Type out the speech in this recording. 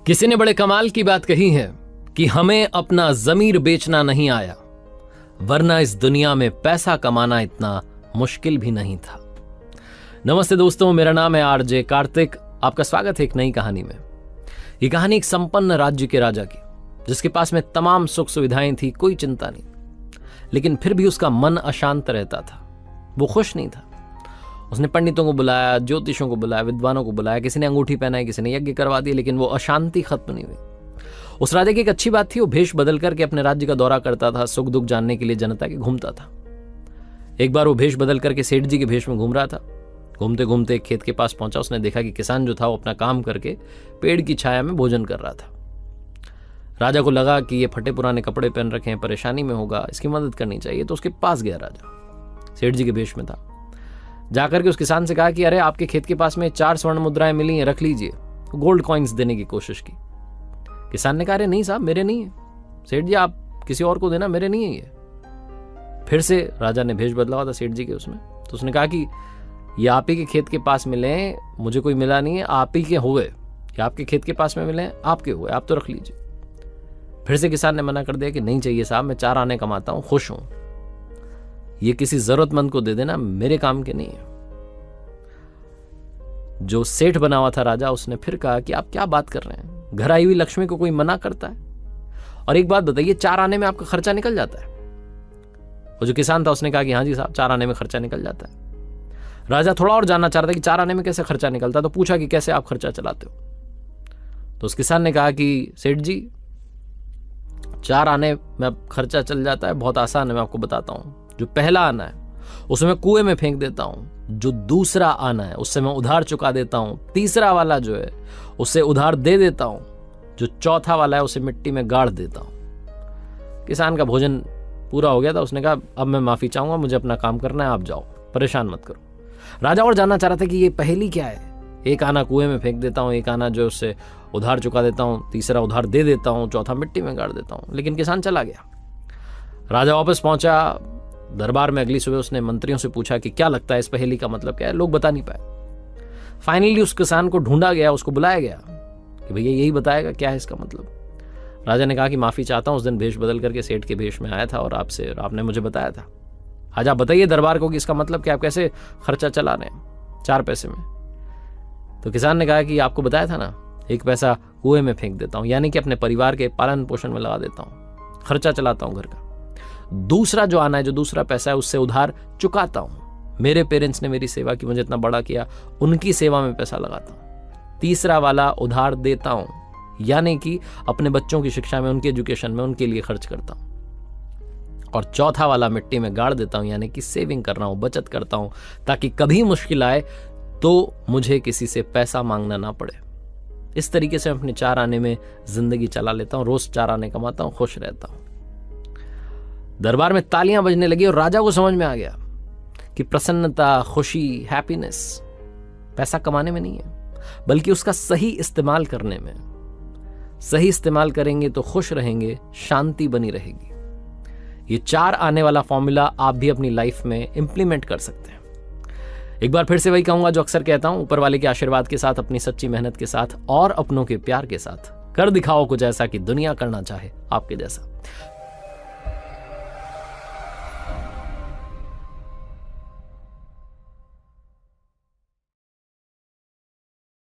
किसी ने बड़े कमाल की बात कही है कि हमें अपना ज़मीर बेचना नहीं आया, वरना इस दुनिया में पैसा कमाना इतना मुश्किल भी नहीं था। नमस्ते दोस्तों, मेरा नाम है आरजे कार्तिक। आपका स्वागत है एक नई कहानी में। ये कहानी एक संपन्न राज्य के राजा की, जिसके पास में तमाम सुख सुविधाएं थी, कोई चिंता नहीं, लेकिन फिर भी उसका मन अशांत रहता था। वो खुश नहीं था। उसने पंडितों को बुलाया, ज्योतिषों को बुलाया, विद्वानों को बुलाया, किसी ने अंगूठी पहनाई, किसी ने यज्ञ करवा दिया, लेकिन वो अशांति खत्म नहीं हुई। उस राजा की एक अच्छी बात थी, वो भेष बदल करके अपने राज्य का दौरा करता था, सुख दुख जानने के लिए जनता के घूमता था। एक बार वो भेष बदल करके सेठ जी के भेष में घूम रहा था। घूमते घूमते एक खेत के पास पहुंचा। उसने देखा कि किसान जो था वो अपना काम करके पेड़ की छाया में भोजन कर रहा था। राजा को लगा कि ये फटे पुराने कपड़े पहन रखे हैं, परेशानी में होगा, इसकी मदद करनी चाहिए। तो उसके पास गया राजा, सेठ जी के भेष में था। जाकर के उस किसान से कहा कि अरे, आपके खेत के पास में 4 स्वर्ण मुद्राएं मिली हैं, रख लीजिए। गोल्ड कॉइन्स देने की कोशिश की। किसान ने कहा, अरे नहीं साहब, मेरे नहीं है। सेठ जी, आप किसी और को देना, मेरे नहीं है ये। फिर से राजा ने भेष बदला हुआ था सेठ जी के उसमें। तो उसने कहा कि ये आप ही के खेत के पास मिले, मुझे कोई मिला नहीं है, आप ही के हुए। ये आपके खेत के पास में मिले, आपके हुए, आप तो रख लीजिए। फिर से किसान ने मना कर दिया कि नहीं चाहिए साहब, मैं 4 आने कमाता हूं, खुश हूं, ये किसी जरूरतमंद को दे देना, मेरे काम के नहीं है। जो सेठ बना हुआ था राजा, उसने फिर कहा कि आप क्या बात कर रहे हैं, घर आई हुई लक्ष्मी को कोई मना करता है? और एक बात बताइए, 4 आने में आपका खर्चा निकल जाता है? वो जो किसान था उसने कहा कि हाँ जी साहब, 4 आने में खर्चा निकल जाता है। राजा थोड़ा और जानना चाह रहा था कि 4 आने में कैसे खर्चा निकलता, तो पूछा कि कैसे आप खर्चा चलाते हो? तो उस किसान ने कहा कि सेठ जी, 4 आने में खर्चा चल जाता है, बहुत आसान है, मैं आपको बताता हूं। जो पहला आना है उसे मैं कुएं में फेंक देता हूं, जो दूसरा आना है उससे मैं उधार चुका देता हूं, तीसरा वाला जो है उसे उधार दे देता हूं, जो चौथा वाला है उसे मिट्टी में गाड़ देता हूं। किसान का भोजन पूरा हो गया था। उसने कहा, अब मैं माफी चाहूंगा, मुझे अपना काम करना है, आप जाओ, परेशान मत करो। राजा और जानना चाह रहा था कि ये पहेली क्या है। एक आना कुएं में फेंक देता हूं, एक आना जो उससे उधार चुका देता हूं, तीसरा उधार दे देता हूं, चौथा मिट्टी में गाड़ देता हूं। लेकिन किसान चला गया। राजा वापस पहुंचा दरबार में। अगली सुबह उसने मंत्रियों से पूछा कि क्या लगता है इस पहेली का मतलब क्या है। लोग बता नहीं पाए। फाइनली उस किसान को ढूंढा गया, उसको बुलाया गया कि भैया यही बताएगा क्या है इसका मतलब। राजा ने कहा कि माफी चाहता हूं, उस दिन भेष बदल करके सेठ के भेष में आया था और आपने मुझे बताया था। आज आप बताइए दरबार को कि इसका मतलब क्या, आप कैसे खर्चा चला रहे हैं 4 पैसे में? तो किसान ने कहा कि आपको बताया था ना, 1 पैसा कुएं में फेंक देता हूं, यानी कि अपने परिवार के पालन पोषण में लगा देता हूं, खर्चा चलाता हूं घर का। दूसरा जो आना है, जो दूसरा पैसा है, उससे उधार चुकाता हूं। मेरे पेरेंट्स ने मेरी सेवा की, मुझे इतना बड़ा किया, उनकी सेवा में पैसा लगाता हूं। तीसरा वाला उधार देता हूं, यानी कि अपने बच्चों की शिक्षा में, उनके एजुकेशन में, उनके लिए खर्च करता हूं। और चौथा वाला मिट्टी में गाड़ देता हूं, यानी कि सेविंग कर रहा हूं, बचत करता हूं, ताकि कभी मुश्किल आए तो मुझे किसी से पैसा मांगना ना पड़े। इस तरीके से मैं अपने 4 आने में जिंदगी चला लेता हूं, रोज 4 आने कमाता हूं, खुश रहता हूं। दरबार में तालियां बजने लगी और राजा को समझ में आ गया कि प्रसन्नता, खुशी, हैप्पीनेस पैसा कमाने में नहीं है, बल्कि उसका सही इस्तेमाल करने में। सही इस्तेमाल करेंगे तो खुश रहेंगे, शांति बनी रहेगी। ये 4 आने वाला फॉर्मूला आप भी अपनी लाइफ में इंप्लीमेंट कर सकते हैं। एक बार फिर से वही कहूंगा जो अक्सर कहता हूं, ऊपर वाले के आशीर्वाद के साथ, अपनी सच्ची मेहनत के साथ और अपनों के प्यार के साथ कर दिखाओ कुछ ऐसा कि दुनिया करना चाहे आपके जैसा।